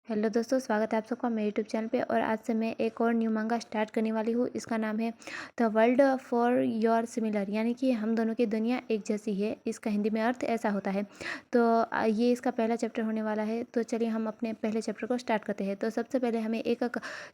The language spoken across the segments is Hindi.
हेलो दोस्तों, स्वागत है आप सबका मेरे यूट्यूब चैनल पे। और आज से मैं एक और न्यू मांगा स्टार्ट करने वाली हूँ। इसका नाम है the world for your similar, यानी कि हम दोनों की दुनिया एक जैसी है। इसका हिंदी में अर्थ ऐसा होता है। तो ये इसका पहला चैप्टर होने वाला है। तो चलिए हम अपने पहले चैप्टर को स्टार्ट करते हैं। तो सबसे पहले हमें एक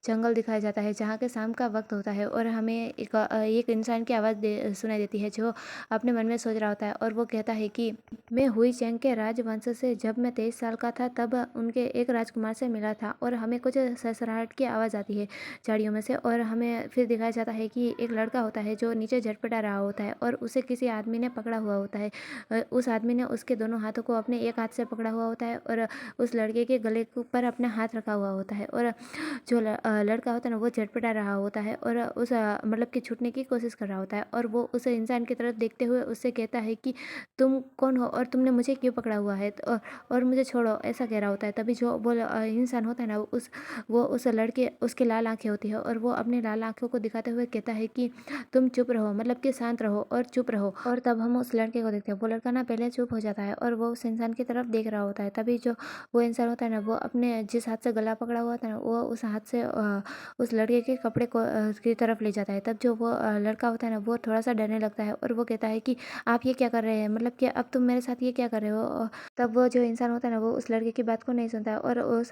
जंगल दिखाया जाता है जहाँ के शाम का वक्त होता है और हमें एक इंसान की आवाज़ सुनाई देती है जो अपने मन में सोच रहा होता है। और वो कहता है कि मैं हुई चैंग के राजवंश से जब मैं 23 साल का था तब उनके एक राजकुमार से मिला था। और हमें कुछ सरसराहट की आवाज़ आती है झाड़ियों में से। और हमें फिर दिखाया जाता है कि एक लड़का होता है जो नीचे झटपटा रहा होता है और उसे किसी आदमी ने पकड़ा हुआ होता है। उस आदमी ने उसके दोनों हाथों को अपने एक हाथ से पकड़ा हुआ होता है और उस लड़के के गले पर अपना हाथ रखा हुआ होता है। और जो लड़का होता है ना वो झटपटा रहा होता है और उस मतलब कि छूटने की कोशिश कर रहा होता है। और वो उस इंसान की तरफ देखते हुए उससे कहता है कि तुम कौन हो और तुमने मुझे क्यों पकड़ा हुआ है, और मुझे छोड़ो, ऐसा कह रहा होता है। तभी जो वो इंसान होता है ना वो उस लड़के उसकी लाल आंखें होती है और वो अपने लाल आंखों को दिखाते हुए कहता है कि तुम चुप रहो, मतलब कि शांत रहो और चुप रहो। और तब हम उस लड़के को देखते हैं। वो लड़का ना पहले चुप हो जाता है और वो उस इंसान की तरफ देख रहा होता है। तभी जो वो इंसान होता है ना वो अपने जिस हाथ से गला पकड़ा हुआ था ना वो उस हाथ से उस लड़के के कपड़े को की तरफ ले जाता है। तब जो वो लड़का होता है ना वो थोड़ा सा डरने लगता है और वो कहता है कि आप ये क्या कर रहे हैं, मतलब कि अब तुम मेरे साथ ये क्या कर रहे हो। तब वो जो इंसान होता है ना वो उस लड़के की बात को नहीं सुनता है और उस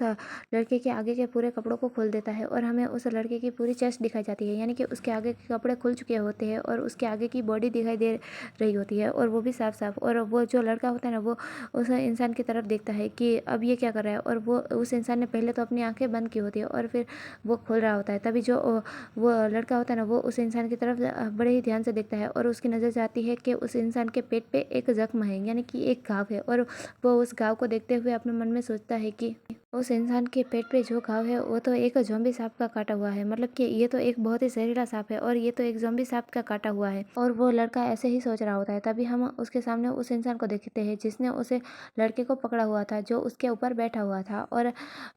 लड़के के आगे के पूरे कपड़ों को खोल देता है। और हमें उस लड़के की पूरी चेस्ट दिखाई जाती है, यानी कि उसके आगे के कपड़े खुल चुके होते हैं और उसके आगे की बॉडी दिखाई दे रही होती है और वो भी साफ साफ। और वो जो लड़का होता है ना वो उस इंसान की तरफ देखता है कि अब ये क्या कर रहा है। और वो उस इंसान ने पहले तो अपनी आंखें बंद की होती है और फिर वो खोल रहा होता है। तभी जो वो लड़का होता है ना वो उस इंसान की तरफ बड़े ही ध्यान से देखता है और उसकी नज़र जाती है कि उस इंसान के पेट पे एक जख्म है, यानी कि एक घाव है। और वो उस घाव को देखते हुए अपने मन में सोचता है कि उस इंसान के पेट पे जो घाव है वो तो एक ज़ॉम्बी सांप का काटा हुआ है, मतलब कि ये तो एक बहुत ही जहरीला सांप है और ये तो एक ज़ॉम्बी सांप का काटा हुआ है। और वो लड़का ऐसे ही सोच रहा होता है। तभी हम उसके सामने उस इंसान को देखते हैं जिसने उसे लड़के को पकड़ा हुआ था, जो उसके ऊपर बैठा हुआ था। और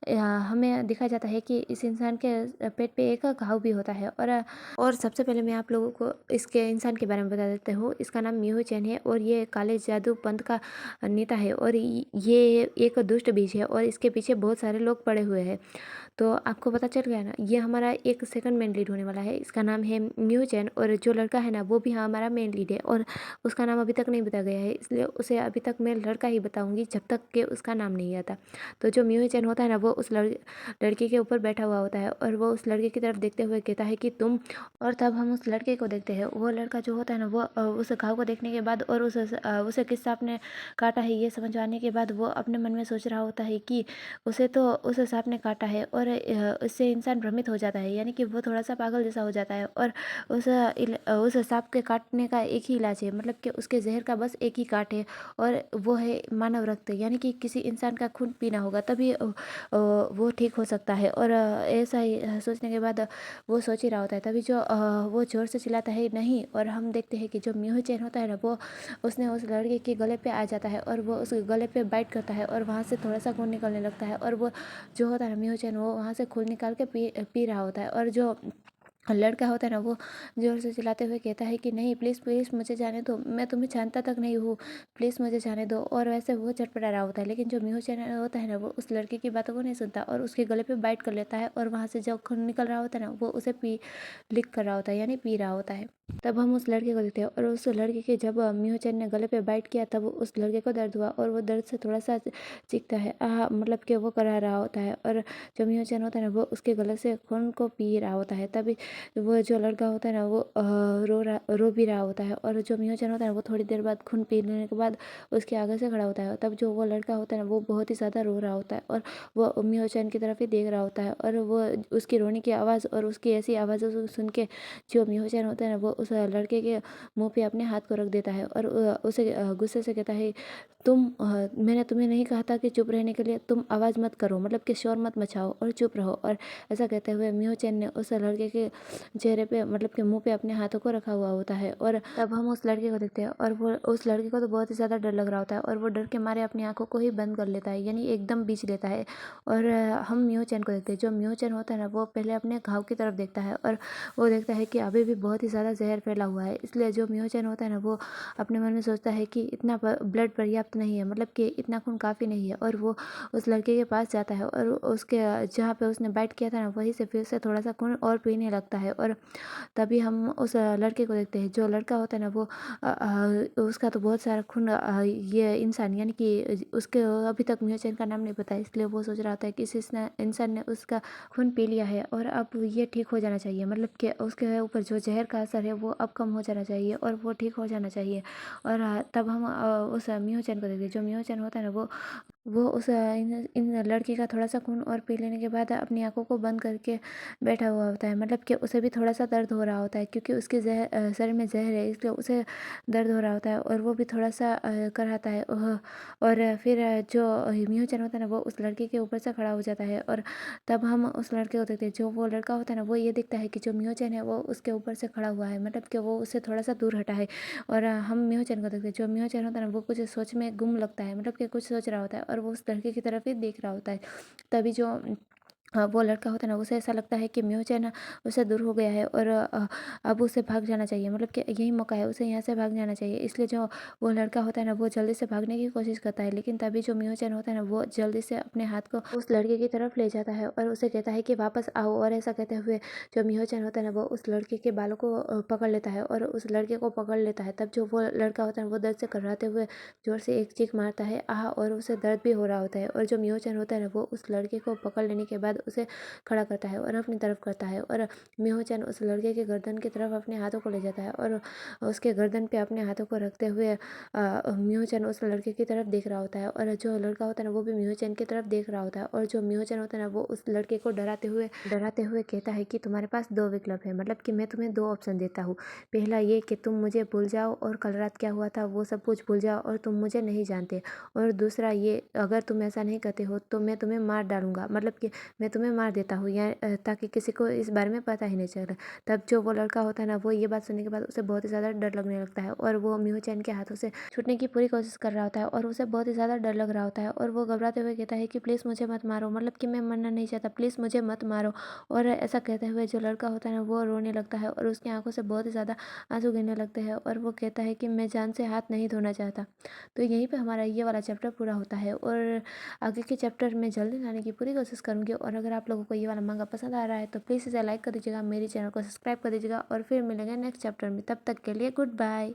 हमें दिखाया जाता है कि इस इंसान के पेट पे एक घाव भी होता है। और सबसे पहले मैं आप लोगों को इसके इंसान के बारे में बता देती हूँ। इसका नाम म्यू चैन है और ये काले जादू पंथ का नेता है और ये एक दुष्ट बीज है और इसके पीछे बहुत सारे लोग पड़े हुए हैं। तो आपको पता चल गया ना, ये हमारा एक सेकंड मेन लीड होने वाला है। इसका नाम है म्यू चैन और जो लड़का है ना वो भी हमारा मेन लीड है और उसका नाम अभी तक नहीं बताया गया है, इसलिए उसे अभी तक मैं लड़का ही बताऊंगी जब तक कि उसका नाम नहीं आता। तो जो म्यू चैन होता है ना वो उस लड़के के ऊपर बैठा हुआ होता है और वो उस लड़के की तरफ देखते हुए कहता है कि तुम। और तब हम उस लड़के को देखते हैं। वो लड़का जो होता है ना वो उस घाव को देखने के बाद और उसे किस सांप ने काटा है ये समझ आने के बाद वो अपने मन में सोच रहा होता है कि उसे तो उस सांप ने काटा है। और इससे इंसान भ्रमित हो जाता है, यानी कि वो थोड़ा सा पागल जैसा हो जाता है। और उस सांप के काटने का एक ही इलाज है, मतलब कि उसके जहर का बस एक ही काट है और वो है मानव रक्त, यानी कि किसी इंसान का खून पीना होगा तभी वो ठीक हो सकता है। और ऐसा ही सोचने के बाद वो सोच ही रहा होता है। तभी जो वो जोर से चिल्लाता है नहीं। और हम देखते हैं कि जो म्यू चैन होता है ना वो उसने उस लड़के के गले पे आ जाता है और वो उस गले पे बाइट करता है और वहाँ से थोड़ा सा खून निकलने लगता है। और वो जो होता है ना म्यू चैन वो वहाँ से खून निकाल के पी रहा होता है। और जो लड़का होता है ना वो जोर से चिल्लाते हुए कहता है कि नहीं, प्लीज़ प्लीज़ मुझे जाने दो, मैं तुम्हें जानता तक नहीं हूँ, प्लीज़ मुझे जाने दो। और वैसे वो चटपटा रहा होता है, लेकिन जो म्यू चैन होता है ना वो उस लड़के की बातों को नहीं सुनता और उसके गले पे बाइट कर लेता है और वहाँ से जो खून निकल रहा होता है ना वो उसे लिक कर रहा होता है, यानी पी रहा होता है। तब हम उस लड़के को देखते हैं और उस लड़के के जब म्यू चैन ने गले पे बाइट किया तब उस लड़के को दर्द हुआ और वो दर्द से थोड़ा सा चीखता है, मतलब कि वो करा रहा होता है। और जो म्यू चैन होता है ना वो उसके गले से खून को पी रहा होता है। तभी वो जो लड़का होता है ना वो रो भी रहा होता है। और जो म्यू चैन होता है वो थोड़ी देर बाद खून पी लेने के बाद उसके आगे से खड़ा होता है। तब जो वो लड़का होता है ना वो बहुत ही ज़्यादा रो रहा होता है और वो म्यू चैन की तरफ ही देख रहा होता है। और वो उसकी रोने की आवाज़ और उसकी ऐसी आवाज़ों सुन के जो म्यू चैन होता है ना वो उस लड़के के मुंह पे अपने हाथ को रख देता है और उसे गुस्से से कहता है, मैंने तुम्हें नहीं कहा था कि चुप रहने के लिए, तुम आवाज़ मत करो, मतलब कि शोर मत मचाओ और चुप रहो। और ऐसा कहते हुए म्यू चैन ने उस लड़के के चेहरे पे, मतलब कि मुंह पे अपने हाथों को रखा हुआ होता है। और तब हम उस लड़के को देखते हैं और वो उस लड़के को तो बहुत ही ज़्यादा डर लग रहा होता है और वो डर के मारे अपनी आंखों को ही बंद कर लेता है, यानी एकदम बीच लेता है। और हम म्यू चैन को देखते हैं। जो म्यू चैन होता है ना वो पहले अपने घाव की तरफ देखता है और वो देखता है कि अभी भी बहुत ही ज़्यादा जहर फैला हुआ है। इसलिए जो मियोचन होता है ना वो अपने मन में सोचता है कि इतना ब्लड पर्याप्त नहीं है, मतलब कि इतना खून काफ़ी नहीं है, और वो उस लड़के के पास जाता है और उसके जहाँ पे उसने बाइट किया था ना वहीं से फिर से थोड़ा सा खून और पीने लगता है। और तभी हम उस लड़के को देखते हैं। जो लड़का होता है ना वो उसका तो बहुत सारा खून, ये इंसान यानी कि उसके अभी तक मियोचन का नाम नहीं पता है, इसलिए वो सोच रहा होता है कि इस इंसान ने उसका खून पी लिया है और अब ये ठीक हो जाना चाहिए, मतलब कि उसके ऊपर जो जहर का असर है वो अब कम हो जाना चाहिए और वो ठीक हो जाना चाहिए। और तब हम उस मियोचन को देखते हैं। जो मियोचन होता है ना वो उस इन लड़की का थोड़ा सा खून और पी लेने के बाद अपनी आंखों को बंद करके बैठा हुआ होता है, मतलब कि उसे भी थोड़ा सा दर्द हो रहा होता है क्योंकि उसके शरीर में जहर है, इसलिए उसे दर्द हो रहा होता है और वो भी थोड़ा सा कराता है। और फिर जो म्यूचन होता है ना वो उस लड़के के ऊपर से खड़ा हो जाता है और तब हम उस लड़के को देखते हैं। जो वो लड़का होता है ना वो ये दिखता है कि जो म्यूचन है वो उसके ऊपर से खड़ा हुआ है, मतलब कि वो उससे थोड़ा सा दूर हटा है। और हम म्यूचन को देखते हैं। जो म्यूचन होता है ना वो कुछ सोच में गुम लगता है, मतलब कि कुछ सोच रहा होता है और वो उस लड़के की तरफ ही देख रहा होता है। तभी जो वो लड़का होता है ना उसे ऐसा लगता है कि म्यूचन उससे दूर हो गया है और अब उसे भाग जाना चाहिए, मतलब कि यही मौका है, उसे यहाँ से भाग जाना चाहिए। इसलिए जो वो लड़का होता है ना वो जल्दी से भागने की कोशिश करता है, लेकिन तभी जो म्यूचन होता है ना वो जल्दी से अपने हाथ को उस लड़के की तरफ ले जाता है और उसे कहता है कि वापस आओ। और ऐसा कहते हुए जो म्यूचन होता है ना वो उस लड़के के बालों को पकड़ लेता है और उस लड़के को पकड़ लेता है। तब जो वो लड़का होता है वो दर्द से कराते हुए जोर से एक चीख मारता है आह, और उसे दर्द भी हो रहा होता है। और जो म्यूचन होता है ना वो उस लड़के को पकड़ लेने के बाद उसे खड़ा करता है और अपनी तरफ करता है और म्योचन उस लड़के के गर्दन की तरफ अपने हाथों को ले जाता है और उसके गर्दन पे अपने हाथों को रखते हुए म्योचन उस लड़के की तरफ देख रहा होता है और जो लड़का होता है ना वो भी म्योचन की तरफ देख रहा होता है। और जो म्योचन होता है ना वो उस लड़के को डराते हुए कहता है कि तुम्हारे पास दो विकल्प है, मतलब कि मैं तुम्हें दो ऑप्शन देता हूँ। पहला ये कि तुम मुझे भूल जाओ और कल रात क्या हुआ था वो सब कुछ भूल जाओ और तुम मुझे नहीं जानते, और दूसरा ये अगर तुम ऐसा नहीं करते हो तो मैं तुम्हें मार डालूंगा, मतलब कि मैं तुम्हें मार देता हूँ, या ताकि किसी को इस बारे में पता ही नहीं चले। तब जो वो लड़का होता है ना वो ये बात सुनने के बाद उसे बहुत ही ज़्यादा डर लगने लगता है और वो म्यूचन के हाथों से छूटने की पूरी कोशिश कर रहा होता है और उसे बहुत ही ज़्यादा डर लग रहा होता है और वो घबराते हुए कहता है कि प्लीज़ मुझे मत मारो, मतलब कि मैं मरना नहीं चाहता, प्लीज़ मुझे मत मारो। और ऐसा कहते हुए जो लड़का होता है ना वो रोने लगता है और उसकी आंखों से बहुत ही ज़्यादा आंसू गिरने लगते हैं और वो कहता है कि मैं जान से हाथ नहीं धोना चाहता। तो यहीं पे हमारा ये वाला चैप्टर पूरा होता है और आगे के चैप्टर में जल्दी लाने की पूरी कोशिश करूँगी। और अगर आप लोगों को ये वाला मांगा पसंद आ रहा है तो प्लीज़ इसे लाइक कर दीजिएगा, मेरे चैनल को सब्सक्राइब कर दीजिएगा और फिर मिलेंगे नेक्स्ट चैप्टर में। तब तक के लिए गुड बाय।